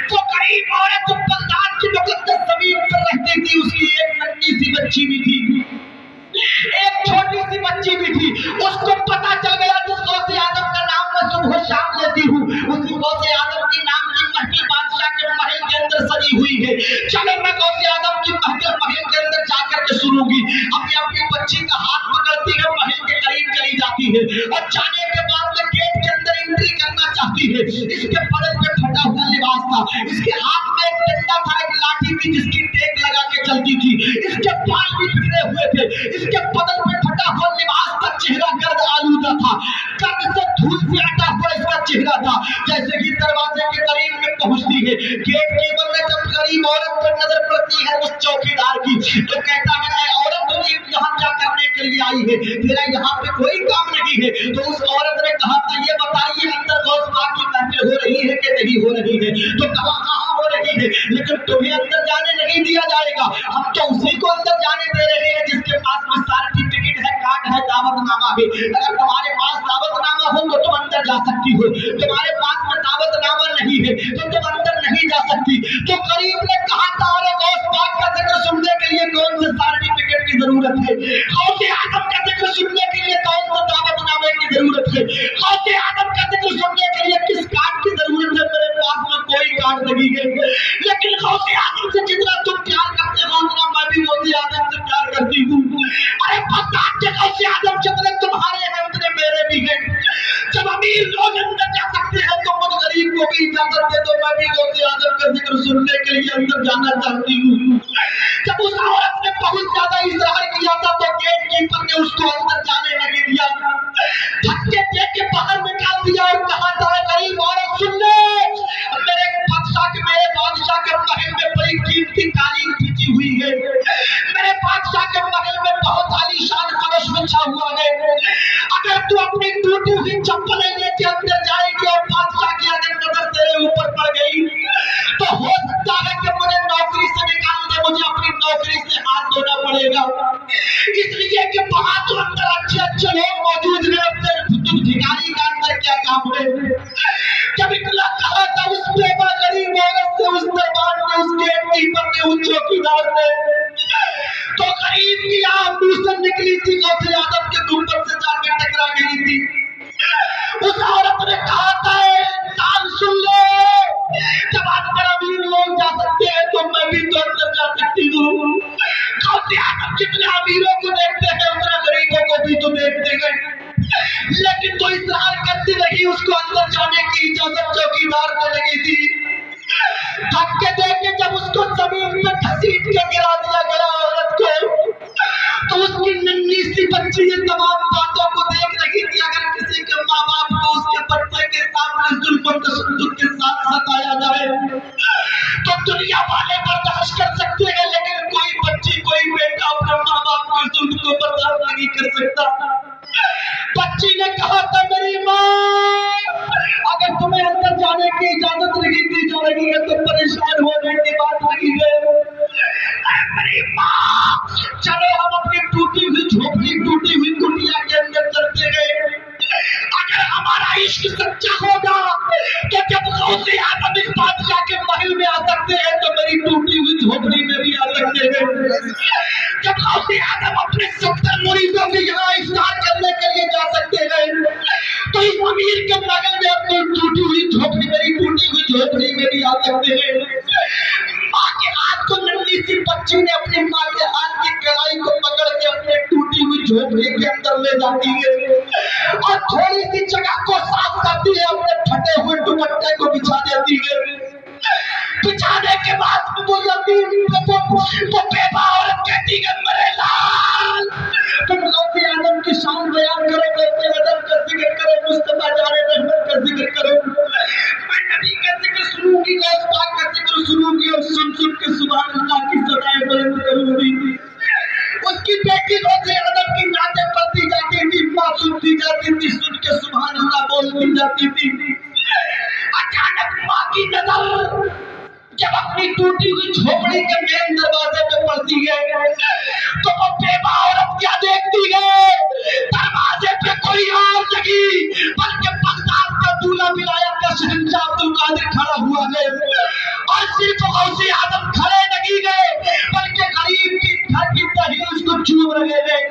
तो गरीब औरत जो बगदाद की मुकद्दस जमीन पर रहती थी, उसकी एक नन्ही सी बच्ची भी थी, एक छोटी सी बच्ची भी थी। उसको पता चल गया जिस गौसे आजम का नाम मैं सुबह शाम लेती हूँ, उसी गौसे आजम के नाम की महफिल बादशाह के महल के अंदर सजी हुई है। चलो मैं गौसे आजम की महल के अंदर जाकर के सुनूंगी। अभी अपनी बच्ची का हाथ पकड़ती है, महल के करीब चली जाती है और जाने के बाद में गेट के अंदर एंट्री करना चाहती है। इसके बदन में फटा हुआ लिबास था, इसके हाथ में एक डंडा था, एक लाठी थी जिसकी टेक लगा के चलती थी, इसके बाल भी बिखरे हुए थे, इसके बदन में फटा हुआ लिबास था, चेहरा गर्द आलूदा था, गर्द से धूल से अटा हुआ इसका चेहरा था। जैसे ही दरवाजे के करीब में पहुंचती है, गेट कीपर ने जब गरीब औरत पर नजर पड़ती है उस चौकीदार की, तो कहता है ऐ औरत तुम यहाँ क्या करने के लिए आई है, तेरा यहाँ पे कोई काम नहीं है। तो उस औरत ने कहा था ये बताइए अंदर गौस पाक की महफिल हो रही है कि नहीं हो रही है। तो कहा हाँ हो रही है, लेकिन तुम्हें अंदर जाने नहीं दिया जाएगा, हम तो उसी को अंदर जाने दे रहे हैं जिसके पास में सर्टिफिकेट है, कार्ड है, दावतनामा है। अगर तुम्हारे पास दावतनामा हो तो तुम अंदर जा सकती हो, तुम्हारे पास में दावतनामा नहीं है तो तुम अंदर नहीं जा सकती। तो गरीब ने कहा था अरे गौस पाक का जिक्र सुनने के लिए कौन से सर्टिफिकेट की जरूरत है, गौसे आजम का जिक्र सुनने के लिए कौन सा दावतनामे की जरूरत है, गौसे आजम का जिक्र सुनने के लिए किस कार्ड की जरूरत है, मेरे पास में कोई कार्ड नहीं है। लेकिन गौसे आजम से जितना तुम प्यार करते हो उतना मैं भी गौसे आजम से प्यार करती हूँ। अरे बगदाद के गौसे आजम जितने तुम्हारे हैं उतने मेरे भी हैं। जब अमीर लोग अंदर जा सकते हैं तो मुझ गरीब को भी इजाजत दे दो, मैं भी गौसे आजम का जिक्र सुनने के लिए अंदर जाना चाहती हूँ। जब उस औरत ने बहुत ज्यादा इजहार किया था तो गेट कीपर ने उसको अंदर जाने नहीं दिया, धक्के दे के बाहर निकाल दिया और कहा था गरीब औरत सुन ले, मेरे बादशाह के महल में बड़ी कीमती कालीन बिछी हुई है, मेरे बादशाह के महल में बहुत आलीशान फर्श बिछा हुआ है। अगर तू अपनी टूटी हुई चप्पल लेके अंदर जाएगी और बादशाह की अगर नजर तेरे ऊपर पड़ गई तो हो सकता है कि मुझे नौकरी से निकाल दे, मुझे अपनी नौकरी से हाथ धोना पड़ेगा। इसलिए कि वहां तो अंदर अच्छे अच्छे लोग मौजूद हैं, अपने भिखारी का अंदर क्या काम है। जब इतना कहा था उस बेवा गरीब औरत से उस दरबार ने, उस गेट कीपर ने, उस चौकीदार ने, तो गरीब की आंख मुंह से निकली थी, गौसे आजम के गुंबद से जाकर टकरा गई थी। शक्ति लगी उसको अंदर जाने की इजाजत चौकीदार को लगी थी। धक्के देके जब उसको जमीन पे घसीट के गिरा दिया गया औरत को, तो उसकी नन्ही सी बच्ची ये तमाम बातों को देख रही थी। अगर किसी के माँ बाप को उसके बच्चे के सामने जुल्म और तशद्दुद के साथ सताया जाए तो दुनिया वाले बर्दाश्त कर सकते हैं, लेकिन कोई बच्ची कोई बेटा अपने माँ बाप के जुल्म को बर्दाश्त नहीं कर सकता। बच्ची ने कहा था मेरी माँ अगर तुम्हें अंदर जाने की इजाजत नहीं दी जा रही है तो परेशान होने की बात नहीं है। मेरी माँ चलो हम अपनी टूटी हुई झोपड़ी टूटी हुई कुटिया के अंदर चलते हैं। अगर हमारा इश्क सच्चा होगा तो जब गौसे आदम इस बादशाह के महल में आ सकते हैं तो मेरी टूटी हुई झोपड़ी में भी आ सकते हैं। जब गौसे आदम अपने 70 मुरीदों के यहाँ इफ्तार करने के लिए जा सकते हैं तो इस अमीर के महल में अपनी टूटी हुई झोपड़ी मेरी टूटी हुई झोपड़ी में भी आ सकते हैं। माँ के हाथ को नन्ही सी बच्ची ने अपनी माँ के हाथ की कलाई को पकड़ के अपने टूटी हुई झोपड़ी के अंदर ले जाती है और थोड़ी सी जगह को साफ करती है, अपने फटे हुए दुपट्टे को बिछा देती है। बिछाने के बाद वो यतीम वो बेवा औरत कहती है मेरे लाल तुम गौसे आदम की शान बयान करो, गौसे आदम का जिक्र करो, मुस्तफा जाने रहमत का जिक्र करो। मैं नबी का जिक्र सुनूंगी, गौस पाक का जिक्र सुनूंगी और सुन सुन के सुभान अल्लाह की सदाएं बुलंद करूंगी। उसकी बेटी गौसे आदम की नाते पढ़ती जाती थी, माँ सुनती जाती थी, सुन के सुभान अल्लाह बोलती जाती थी। अचानक माँ की नजर जब अपनी टूटी हुई झोपड़ी के मेन दरवाजे पे पड़ती है तो वो बेवा औरत क्या देखती है, दरवाजे पे कोई और नहीं बल्कि बगदाद का दूल्हा विलायत का शहंशाह अब्दुल कादिर खड़ा हुआ है। और सिर्फ गौसे आदम खड़े नहीं गए बल्कि गरीब की घर की दहीज को चूम रहे हैं,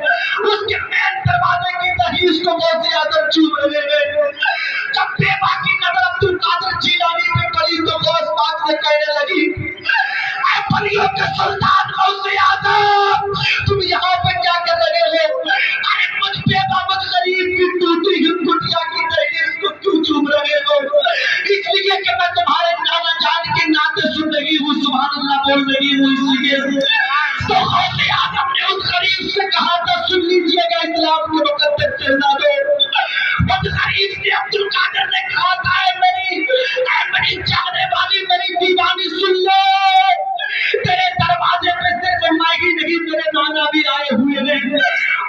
उसके मेन दरवाजे की दहीज को गौसे आदम चूम रहे हैं। जब बेवा की नजर अब्दुल कादिर जीलानी पे पड़ी तो गौस पाक से कहने लगी ऐ बलियों के सुल्तान गौसे आदम तुम यहाँ पे क्या कर रहे हो? अरे मुझ बेवा मुझ गरीब की टूटी हुई कुटिया की दहीज को क्यों चूम रहे हो? इसलिए कि मैं तुम्हारे नाना जान के नाते सुन रही हूँ, सुभान अल्लाह बोल रही हूँ इसलिए। तो गौसे आदम ने उस गरीब से कहा था सुन लीजिएगा इस्लाम के मुकद्दस शहजादे। उस गरीब से अब्दुल कादिर ने कहा था मेरी चाहने वाली मेरी दीवानी सुन ले, तेरे दरवाजे पे सिर्फ मैं ही नहीं तेरे नाना भी आए हुए हैं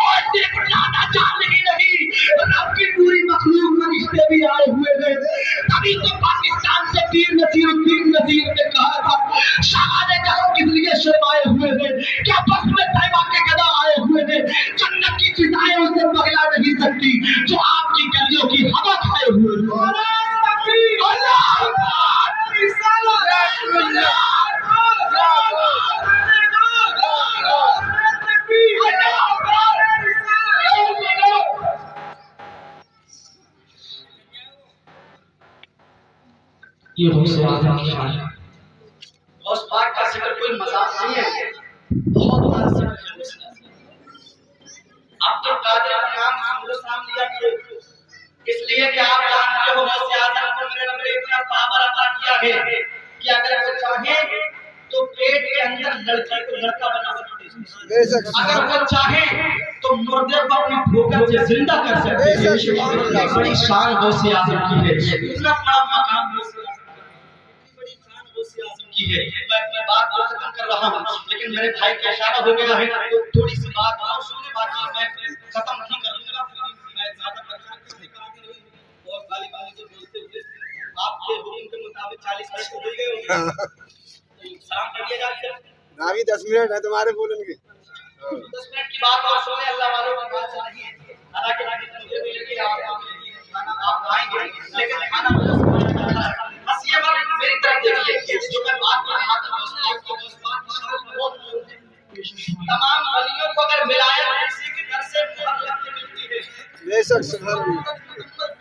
और सिर्फ नाना जान ही नहीं रब की पूरी मखलूक फरिश्ते भी आए हुए हैं। तभी तो पाकिस्तान से पीर नसीरुद्दीन नसीर ने कहा था शाहाने जहां किस लिए शर्माए हुए हैं, क्या बस में तैबा के गदा आए हुए हैं, जन्नत की फिजाएं उसे पगला नहीं सकती जो आपकी गलियों की हवा खाए हुए हैं। ये गौसे आदम की शान है। गौस पाक का जिक्र कोई मजाक नहीं है, बहुत बड़ा जिक्र है। अब्दुल कादिर का नाम नाम लिया इसलिए कि आप जानते हो गौसे आदम को मेरे रब ने इतना पावर अता किया है कि अगर वो चाहे तो पेट के अंदर लड़की को लड़का बना सकते हैं, अगर वो चाहे तो मुर्दे को अपनी ठोकर से जिंदा कर सकते हैं। बड़ी शान गौसे आदम की है, इतना बड़ा मकाम की है। मैं बात को खत्म कर रहा हूँ लेकिन मेरे भाई का इशारा हो गया है तो थोड़ी सी बात और सुनने बाकी मैं खत्म नहीं करूंगा। मैं ज्यादा और गाली जो बोलते हुए आपके हुक्म के मुताबिक 40 मिनट हो गए होंगे, सलाम करिएगा ना भी 10 मिनट है तुम्हारे बोलेंगे। 10 मिनट की बात और सुने, अल्लाह वालों की बात नहीं है। हालांकि मुझे भी लेके आप आएंगे लेकिन खाना बस ये बात मेरी तरफ देखिए जो मैं बात कर रहा था तमाम वलियों को अगर मिलाया किसी के घर से मोहर लग के मिलती है बेशक सुभान अल्लाह,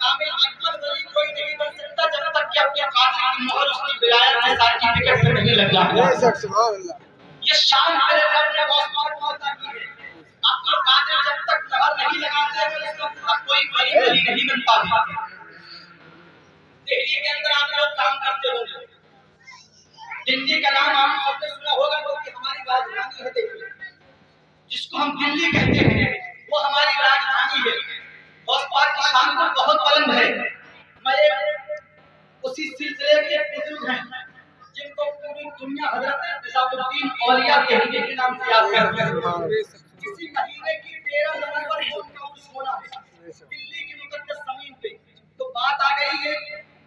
कामिल अकमल वली कोई नहीं बन सकता जब तक कि अपने कातिल की मोहर उसकी विलायत के सर्टिफिकेट पे नहीं लग जाती। बेशक सुभान अल्लाह। ये शान मेरे रब ने गौस पाक को अता की है। अब्दुल कादिर जब तक मोहर नहीं लगाते हैं तो कोई वली नहीं बनता। दिल्ली के अंदर आप लोग काम करते होंगे। दिल्ली का नाम आप सबने सुना होगा, क्योंकि हमारी राजधानी है दिल्ली। जिसको हम दिल्ली कहते हैं वो हमारी राजधानी है और पाकिस्तान को बहुत बुलंद है। मैं उसी सिलसिले के बुजुर्ग हैं जिनको पूरी दुनिया हजरत निजामुद्दीन औलिया दिल्ली के नाम से याद करती है। इसी महीने की 13 नवंबर को उनका उर्स होना है दिल्ली की मुकद्दस जमीन पे। तो बात आ गई है,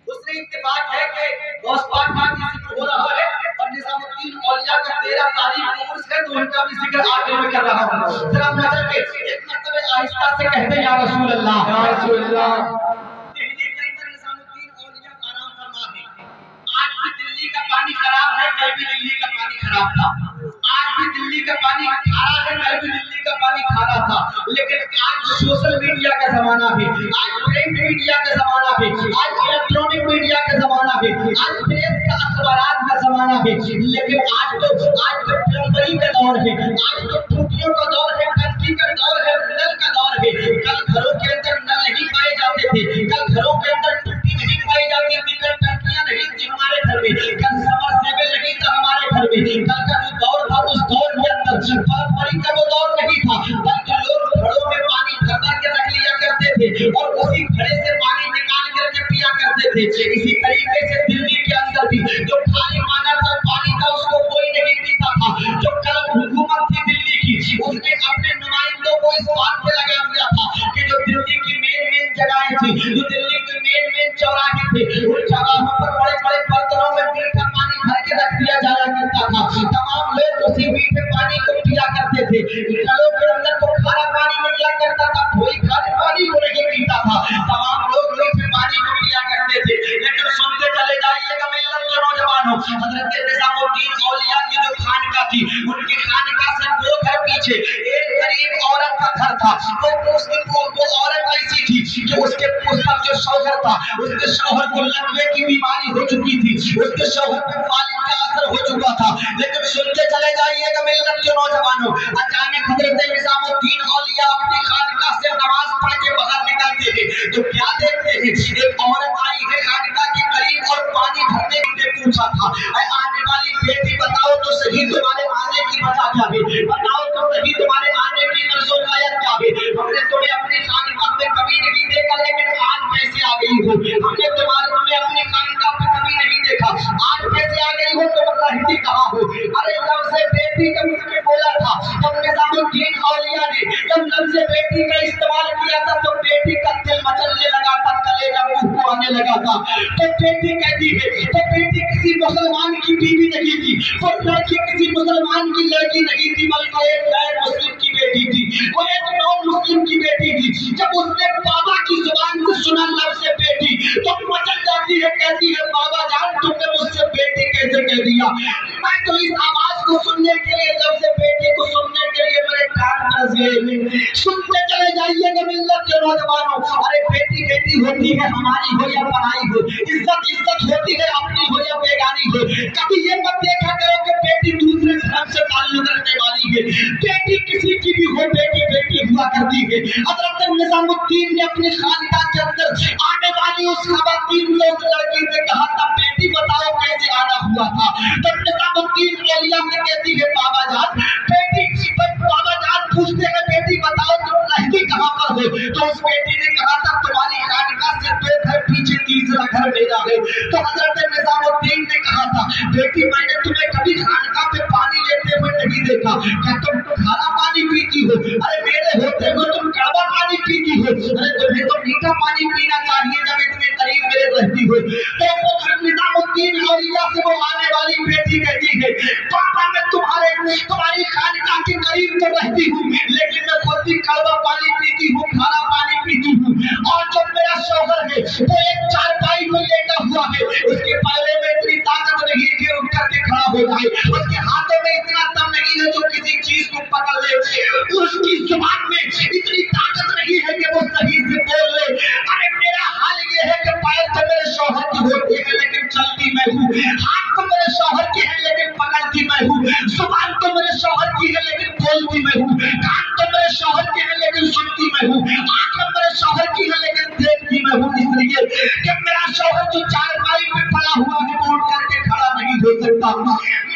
दूसरी इत्तेफाक है कि गौस पाक का भी जिक्र हो रहा है और निजामुद्दीन औलिया का 13 तारीख को उर्स है, तो उनका भी जिक्र आगे में कर रहा हूं। जरा नजर के एक मर्तबे आहिस्ता से कहते हैं या रसूल अल्लाह, या रसूल अल्लाह। दिल्ली के अंदर निजामुद्दीन औलिया आराम फरमा है। आज भी दिल्ली का पानी खराब है, कल भी दिल्ली का पानी खराब था। आज भी दिल्ली का पानी खारा है, कल भी दिल्ली का पानी खारा था। लेकिन आज सोशल मीडिया का जमाना है, आज प्रिंट मीडिया का जमाना है, आज इलेक्ट्रॉनिक मीडिया का जमाना है, आज प्रेस का अखबारात का जमाना है। लेकिन आज तो प्लम्बरी का दौर है, आज तो टूटियों का दौर है, टंकी का दौर है, नल का दौर है। कल घरों के अंदर नल नहीं पाए जाते थे, कल घरों के अंदर टूटी नहीं पाई जाती थी, कल टंकियां नहीं थी हमारे घर में, कल सबमर्सिबल नहीं था हमारे घर में। कल का जो दौर था उस दौर के अंदर पारंपरिक का वो दौर नहीं था, बल्कि लोग घड़ों में पानी भर के रख लिया करते थे और उसी घड़े से पानी निकाल करके पिया करते थे। इसी तरीके से दिल्ली के अंदर भी जो खाली पानी था उसको कोई नहीं पीता था। जो कल हुकूमत थी दिल्ली की, उसने अपने नुमाइंदों को इस बात पे लगा दिया था कि जो दिल्ली की मेन जगहें थी, जो दिल्ली के मेन चौराहे थे, उन चौराहों पर बड़े बर्तनों में मीठा पानी भर के रख दिया जाया करता था। तमाम लोग उसी मीठे पानी को पिया करते थे। घरों के अंदर तो खारा पानी निकला करता था, कोई खारे पानी को नहीं पीता था। तमाम लोग मीठे पानी को पिया करते थे। लेकिन सुनते चले जाइएगा मिल्लत के नौजवानों, हजरत निजामुद्दीन औलिया की जो खानका थी, उनकी खानका से 2 घर पीछे एक गरीब औरत का घर था। वो औरत ऐसी थी कि उसका जो शौहर था, उसके शौहर को लकवे की बीमारी हो चुकी थी, उसके शौहर पे फालिज का असर हो चुका था। लेकिन सुनते चले जाइएगा मिल्लत के नौजवानों, अचानक हजरत निजामुद्दीन औलिया अपनी खानका से नमाज पढ़ के बाहर निकलते थे तो क्या देखते हैं, एक औरत आई है खानका के करीब और पानी भरने के लिए पूछा था, आने वाली बेटी बताओ तो सही तुम्हारे आने की वजह क्या है, बताओ तो सही तुम्हारे आने की मर्ज़ोकायत क्या है। हमने तुम्हें अपनी खानका पे कभी नहीं देखा, लेकिन आज कैसे आ गई हो। हमने तुम्हें अपनी खानका पे कभी नहीं देखा, आज कैसे आ गई हो, तुम रहती कहाँ हो। अरे लफ्ज़ बेटी जब उसने बोला था, तब निजामुद्दीन औलिया ने जब लफ्ज़ बेटी का इस्तेमाल किया था तो बेटी का दिल मचलने लगा था, कलेजा मुंह को आने लगा था। तो बेटी कहती है, तो बेटी किसी मुसलमान की बीवी नहीं थी, वो लड़की किसी मुसलमान की लड़की नहीं थी, बल्कि एक गैर मुस्लिम की बेटी थी, वो एक नॉन मुस्लिम की बेटी थी। जब उसने बाबा की जुबान से सुना लफ्ज़ बेटी तो मचल जाती है, कहती है बाबा जान तुमने मुझसे बेटी कैसे कह दिया। मैं तो इस आवाज को सुनने के लिए, लफ्ज़ बेटी को सुनने के लिए मेरे कान तरस गए। सुनते चले जाइएगा मिल्लत के नौजवानों, अरे बेटी बेटी होती है, हमारी हो या पराई हो, इज्जत होती है, अपनी हो या बेगानी हो। कभी ये मत देखा करो कि बेटी दूसरे धर्म से ताल्लुक रखने वाली है, बेटी किसी की भी हो, बेटी बेटी हुआ करती है। हज़रत निजामुद्दीन ने अपनी खानका के अंदर आने वाली उस खवातीन से, उस लड़की से कहा था बेटी बताओ कैसे आना हुआ था। तब निजामुद्दीन औलिया से कहती है बाबा जान बेटी, बाबा जान पूछते हैं बेटी बताओ तुम रहती कहाँ पर हो। तो उस बेटी ने कहा था तुम्हारी खानका से 2 घर पीछे तीसरा घर मेरा है। तो हजरत निजामुद्दीन ने कहा था बेटी मैंने तुम्हें कभी खानका पे पानी लेते हुए नहीं देखा, क्या तुम खारा पानी पीती हो। अरे मेरे होते हो तुम कड़वा पानी पीती हो, अरे तुम्हें तो मीठा पानी पीना चाहिए जब इतने करीब मेरे रहती हो। तो निजामुद्दीन औलिया से वो आने वाली बेटी कहती है पापा मैं तुम्हारी खानका के करीब तो रहती हूँ, लेकिन मैं खुद भी कड़वा पानी पीती हूँ, खारा पानी पीती हूँ। और जो मेरा शौहर है वो एक चारपाई में लेटा हुआ है, उसके पैरों में इतनी ताकत नहीं कि उठ करके खड़ा हो जाए, उसके हाथों में इतना दम नहीं है जो किसी चीज को पकड़ ले, उसकी जुबान में इतनी ताकत नहीं है कि वो सही से बोल ले। अरे मेरा हाल ये है कि पैर तो मेरे शौहर की होती है लेकिन चलती मैं हूँ, हाथ तो मेरे शौहर की है लेकिन पकड़ती मैं हूँ, जुबान तो मेरे शौहर की है लेकिन बोलती मैं हूँ, कान तो मेरे शौहर के है लेकिन सुनती मैं हूँ, आंख मेरे शौहर की है लेकिन देखती मैं हूँ। इसलिए है कि मेरा शौहर जो चारपाई पे पड़ा हुआ है वो उठ करके खड़ा नहीं हो सकता,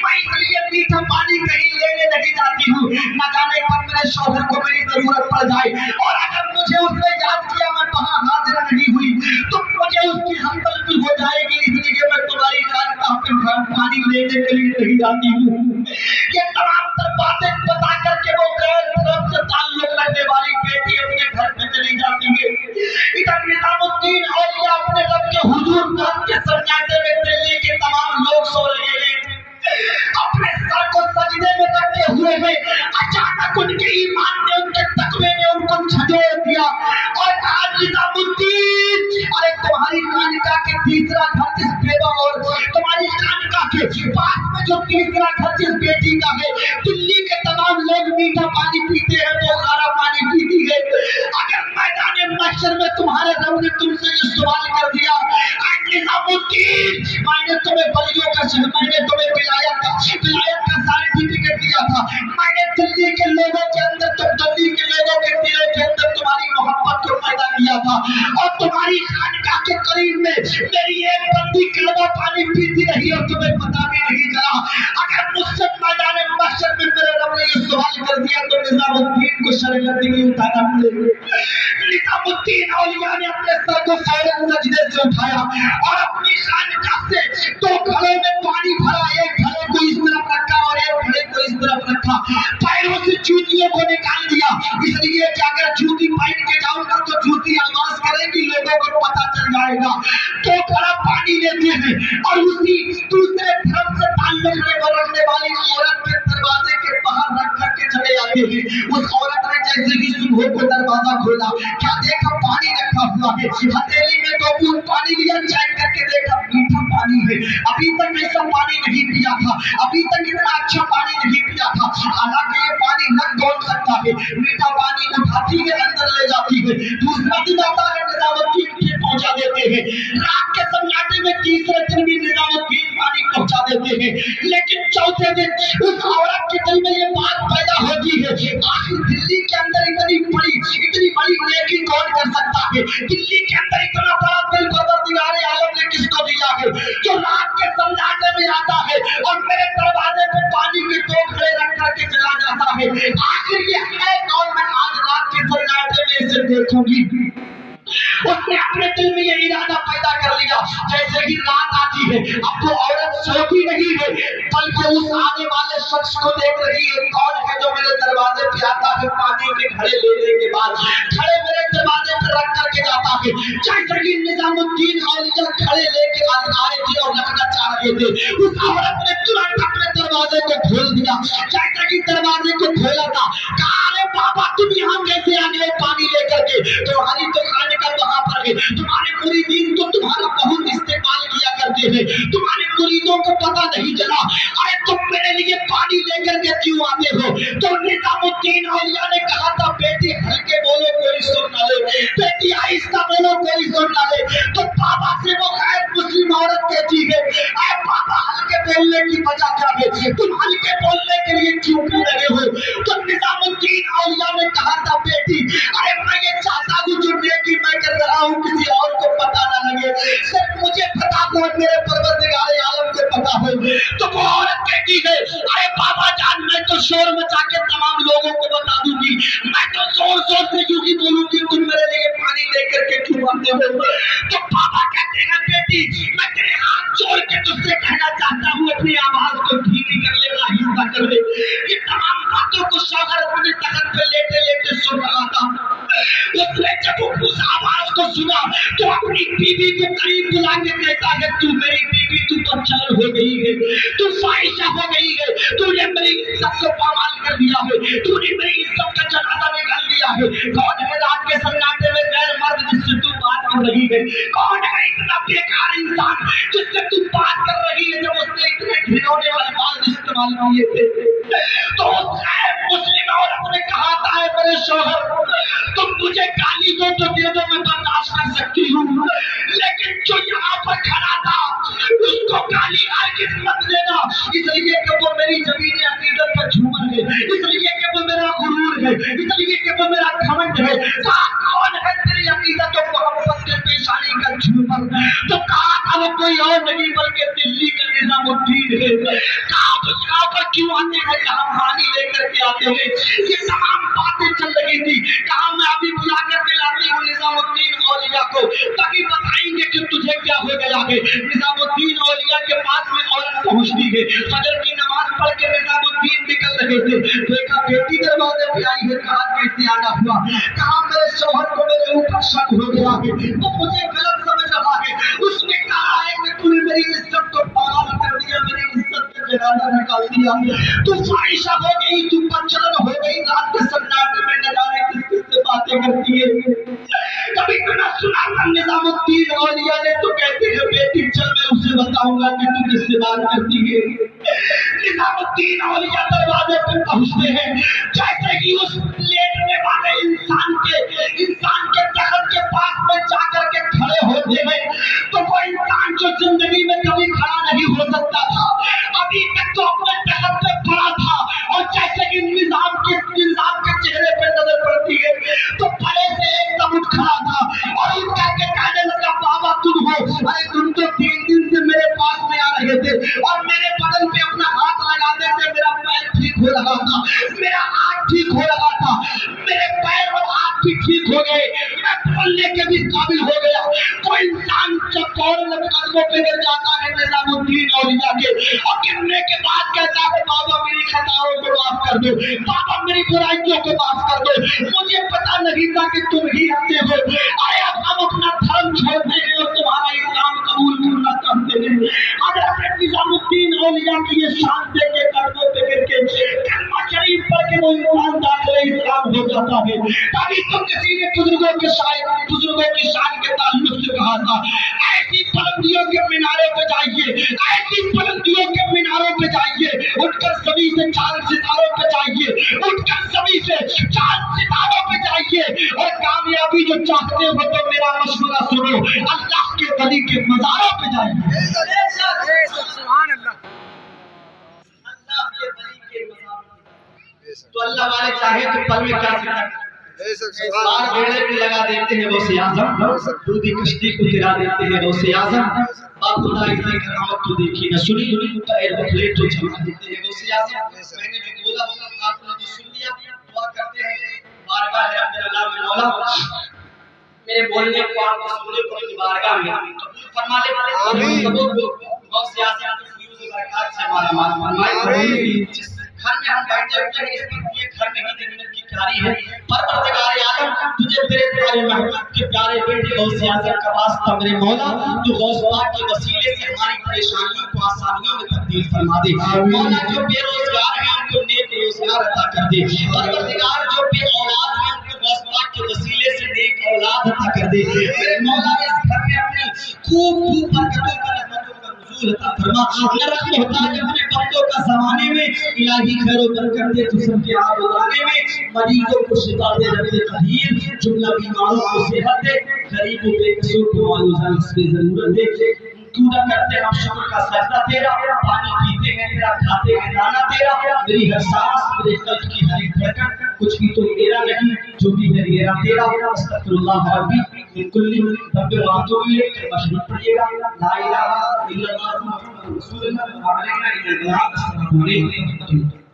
मैं इसलिए मीठा पानी कहीं लेने नहीं जाती हूँ, न जाने कब मेरे शौहर को मेरी जरूरत पड़ जाए, और अगर मुझे उसने याद किया मैं वहां हाजिर नहीं हुई तो मुझे उसकी हमदर्दी हो जाएगी, इसलिए मैं तुम्हारी खानकाह पे पानी लेने के लिए नहीं जाती हूँ। ये तमाम तर बातें बता करके वो गैर धर्म से ताल्लुक रखने वाली बेटी अपने घर में चली जाती है। इधर निजामुद्दीन औलिया अपने रब के हुजूर के सन्नाटे में दिल्ली के तमाम लोग सो रहे हैं, अपने सर को सजदे में रखे हुए हैं। अचानक उनके ईमान ने, उनके तकवे ने उनको झंझोड़ दिया और कहा, निजामुद्दीन, अरे तुम्हारी खानका के तीसरा घर जिस बेवा और तुम्हारी खानका के पास में जो तीसरा घर जिस बेटी का है, दिल्ली के तमाम लोग मीठा पानी पीते हैं तो खारा पानी पीती है। अगर मैदान महशर में तुम्हारे रब ने तुमसे ये सवाल कर दिया, निजामुद्दीन, मैंने तुम्हें बलियों का मैंने तुम्हें विलायत का सर्टिफिकेट दिया था, मैंने दिल्ली के लोगों के अंदर, दिल्ली के लोगों के दिलों के अंदर तुम्हारी मोहब्बत को पैदा किया था, और तुम्हारी खानका के करीब में मेरी एक बंदी कलमा पानी पीती रही और तुम्हें पता भी नहीं चला। अगर मुझसे मैदान महशर में मेरे रब ने ये सवाल कर दिया तो निजामुद्दीन को शर्मिंदगी उठाना पड़ेगा। निजामुद्दीन औलिया ने अपने सर को फौरन सजदे से उठाया और अपनी खानका से दो घड़ों में पानी भरा, एक घड़े को इस तरफ रखा और एक घड़े को इस तरफ रखा, पैरों से जूतियों को निकाल दिया, इसलिए कि अगर जूती पहन के जाऊंगा तो जूती आवाज करेगी, लोगों को पता चल जाएगा। तो घड़ा पानी लेते हैं और उसी दूसरे धर्म से ताल्लुक रखने वाली औरत के दरवाजे के बाहर रख करके चले आते हैं। उस औरत ने जैसे ही सुबह को दरवाजा खोला, क्या देखा, पानी रखा हुआ है, हथेली में दो बूंद पानी लिया, चेक करके देखा मीठा पानी है, अभी तक ऐसा पानी नहीं पिया था, अभी तक इतना अच्छा पानी नहीं पिया था। हालांकि ये पानी रख कौन सकता है, मीठा पानी उठाती है अंदर ले जाती है, दूसरा दिन आता है निजामुद्दीन फिर पहुंचा देते हैं, रात के सन्नाटे में तीसरे दिन भी निजामुद्दीन पानी पहुंचा देते हैं। लेकिन चौथे दिन उस औरत के दिल में ये बात पैदा होती है, आखिर दिल्ली के अंदर इतनी बड़ी नेकी कौन कर सकता है, दिल्ली के अंदर इतना बड़ा दिल परवरदिगार आलम ने किसको दिया है जो रात के सन्नाटे में आता है और मेरे दरवाजे पे पानी के दो घड़े रख करके चला जाता है। आखिर ये है कौन, मैं आज रात के सन्नाटे में इसे देखूंगी। उसने अपने दिल में ये इरादा पैदा कर लिया, जैसे ही रात आती है अब तो औरत सोती नहीं है बल्कि उस आने वाले शख्स को देख रही है, कौन है जो मेरे दरवाजे पे आता है पानी के घड़े लेने के बाद, घड़े मेरे दरवाजे पे रख करके जाता है। जैसे ही निजामुद्दीन औलिया घड़े लेके आए थे और रखना चाह रहे थे, उस औरत ने तुरंत अपने दरवाजे को खोल दिया। जैसे कि दरवाजे को खोला था, कहा, अरे बाबा तुम यहाँ कैसे आ गए पानी लेकर के, तुम्हारी तो खाने का वहां पर है, तुम्हारे मुरीदीन तो तुम्हारा बहुत इस्तेमाल किया करते हैं, तुम्हारे मुरीदों को पता नहीं चला, अरे तुम मेरे लिए पानी लेकर के क्यों आते हो? तो निजामुद्दीन औलिया ने कहा था, बेटी हल्के बोलो कोई सुन ना ले, बेटी आहिस्ता बोलो कोई सुन ना ले। तो बाबा से वो गैर मुस्लिम औरत कहती है, अरे बाबा हल्के बोलने की वजह क्या है, तुम हल्के बोलने के लिए क्यों कह रहे हो? तो निजामुद्दीन औलिया ने कहा था, बेटी अरे मैं ये चाहता हूँ जो नेकी मैं कर रहा हूँ किसी और को पता ना लगे, सिर्फ मुझे पता हो, मेरे परवरदिगार आलम को पता हो। तो वो औरत कहती है, अरे बाबा जान मैं तो शोर मचा के तमाम लोगों को बता दूंगी, मैं तो जोर जोर से यूं ही बोलूंगी, तुम मेरे लिए पानी लेकर के क्यों आते हो? तो बाबा कहते हैं, बेटी मैं तेरे हाथ जोड़ के तुझसे कहना चाहता हूँ अपनी आवाज को धीमी कर ले, आहिस्ता कर ले। ये तमाम बातों को शौहर अपने तख्त पे लेटे लेटे सुन रहा था। उसने जब उस आवाज को सुना तो अपनी बीवी को करीब बुला के कहता है, तू मेरी बीवी, तू परेशान हो गई है, तू फाहिशा हो गई है, तूने मेरी इज्जत को पामाल कर दिया है, तूने मेरी इज्जत का जनाजा निकाल दिया है। कौन है रात के सन्नाटे में गैर मर्द जिससे तू बात कर रही है? कौन है इतना बेकार इंसान जिससे तू बात कर रही है जब उसने इतने घिनौने अल्फाज इस्तेमाल किए थे? तो मुस्लिम औरत ने कहा था, मेरे शौहर तुम मुझे गाली दो तो दे दो, मैं बर्दाश्त कर सकती हूँ, लेकिन जो यहाँ पर खड़ा था उसको गाली हरगिज़ मत देना, इसलिए कि वो मेरी जमीन अकीदत का झूमर है, इसलिए कि वो मेरा गुरूर है, इसलिए कि वो मेरा घमंड है। कौन है तेरी अकीदत और मोहब्बत के पेशानी का झूमर? تو کہا تھا وہ کوئی اور نہیں بلکہ دلی کا نظام الدین ہے. کہاں پر کیوں آتے ہیں, کہانی لے کر کے آتے ہیں, یہ تمام باتیں چل رہی تھی. کہا میں ابھی بلا کر کے لاتی ہوں نظام الدین اولیاء کو, تاکہ بتائیں گے کہ تجھے کیا ہو گیا ہے. نظام الدین اولیاء کے پاس میں عورت پہنچتی ہے, فجر کی نماز پڑھ کے نظام الدین نکل رہے تھے. دیکھا بیٹی دروازے پہ آئی ہے, کہا کیسے آنا ہوا. کہا میرے شوہر کو میرے اوپر شک ہو گیا ہے, وہ مجھے غلط سمجھ رہا ہے. اس نے کہا ہے کہ تو نے میری عزت کو پامال کر دیا, میری عزت کا جنازہ نکال دیا. تو فائشہ ہو گئی, تو پنچلن ہو گئی, رات کے سناٹے میں نہ جانے کس کس سے باتیں کرتی ہے. کبھی تو نہ سنا تھا نظام الدین اولیاء نے, تو کہتے ہیں بیٹی چل میں اسے بتاؤں گا کہ تو کس سے بات کرتی ہے. نظام الدین اولیاء دروازے پہ پہنچتے ہیں. جیسے ہی اس لیٹنے والے انسان کے تخت کے پاس میں جا کر کے کھڑے ہوتے ہیں, تو وہ انسان جو زندگی میں کبھی کھڑا نہیں ہو سکتا تھا, ابھی تک تو اپنے تخت پہ پڑا تھا, اور جیسے کہ نظام کے چہرے پہ نظر پڑتی ہے تو پڑے سے ایک دم اٹھ کھڑا تھا, اور اٹھ کر کے کہنے لگا بابا تم ہو. ارے تم تو 3 دن سے میرے پاس میں آ رہے تھے, اور میرے بدن پہ اپنا ہاتھ لگاتے تھے, میرا پیر ٹھیک ہو رہا تھا, میرا ہاتھ ٹھیک ہو رہا تھا, میرے پیر اور ہاتھ بھی ٹھیک ہو گئے, میں بولنے کے بھی قابل ہو گیا. تو انسان جب فوراً قدموں پہ گر جاتا ہے نظام الدین اولیاء کے, اور گرنے کے بعد کہتا ہے بابا میری خطاؤں کو معاف کر دو, بابا میری برائیوں کو معاف کر دو, مجھے پتا نہیں تھا کہ تم ہی آتے ہو. ارے اب ہم اپنا دھرم چھوڑتے ہیں اور تمہارا اسلام قبول کرنا چاہتے ہیں. حضرت نظام الدین اولیاء کی یہ شان دے کے قدموں پہ گر کے کلمہ شریف پڑھ کے وہ انسان داخل اسلام ہو جاتا ہے. تبھی تو کسی نے بزرگوں کی شان کے تعلق سے کہا تھا, ایسی بلندیوں کے میناروں پہ جائیے, ایسی بلندیوں کے میناروں پہ جائیے, اٹھ کر زمین سے 4 ستاروں پہ جائیے, اٹھ کر زمین سے 4 ستاروں پہ جائیے, اور کامیابی جو چاہتے ہو تو میرا مشورہ سنو, اللہ کے ولی کے مزاروں پہ جائیے. سبحان اللہ. اللہ کے ولی کے مزاروں پہ, تو اللہ والے چاہے تو پل میں کیا سکتا, بار بیڑے پہ لگا دیتے ہیں غوث اعظم, دودھی کشتی کو گرا دیتے ہیں غوث اعظم. باپ خدا اس کی کرامت تو دیکھی نہ سنی, پیر بکھلے تو جما دیتے ہیں غوث اعظم. میں نے جو بولا وہ آپ نے تو سن لیا. دعا کرتے ہیں بارگاہ رب العالمین مولا میرے بولنے کو آپ کے سننے کو اپنی بارگاہ میں قبول فرما لے. آمین. غوث اعظم کی فیوز برکات سے مالا مال فرمائے. جس گھر میں ہم بیٹھے ہوئے ہیں, اس وقت یہ گھر نہیں جنت کی پیاری ہے. پروردگار عالم تجھے تیرے پیارے محبوب کے پیارے بیٹے غوث اعظم کا واسطہ میرے مولا, تو غوث پاک کے وسیلے سے ہماری پریشانیوں کو آسانیوں میں تبدیل فرما دے. مولا جو بے روزگار ہیں ان کو نیک روزگار عطا کر دے. پروردگار جو بے اولاد ہیں ان کو غوث پاک کے وسیلے سے نیک اولاد عطا کر دے. میرے مولا اس گھر میں اپنی خوب برکتوں کا رحمتوں کا نزول عطا فرما. نہ رکھ محتاج اپنے بندوں کا زمانے میں, الہی خیر و برکت دے جسم کے آب و دانے میں. مریضوں کو شفا دے رب قدیر, جملہ بیماروں کو صحت دے, غریب و بے کسوں کو معلوم سے ضرورت دے. پورا کرتے ہم شکر کا سجدہ تیرا, پانی پیتے ہیں تیرا, کھاتے ہیں دانا تیرا. میری ہر سانس میرے قلب کی ہر ایک دھڑکن کچھ بھی تو میرا نہیں, جو بھی ہے میرا تیرا. استغفر اللہ ربی من کل ذنب واتوب الیہ. مشروط پڑھیے گا لا الہ الا اللہ محمد رسول اللہ. السلام علیکم.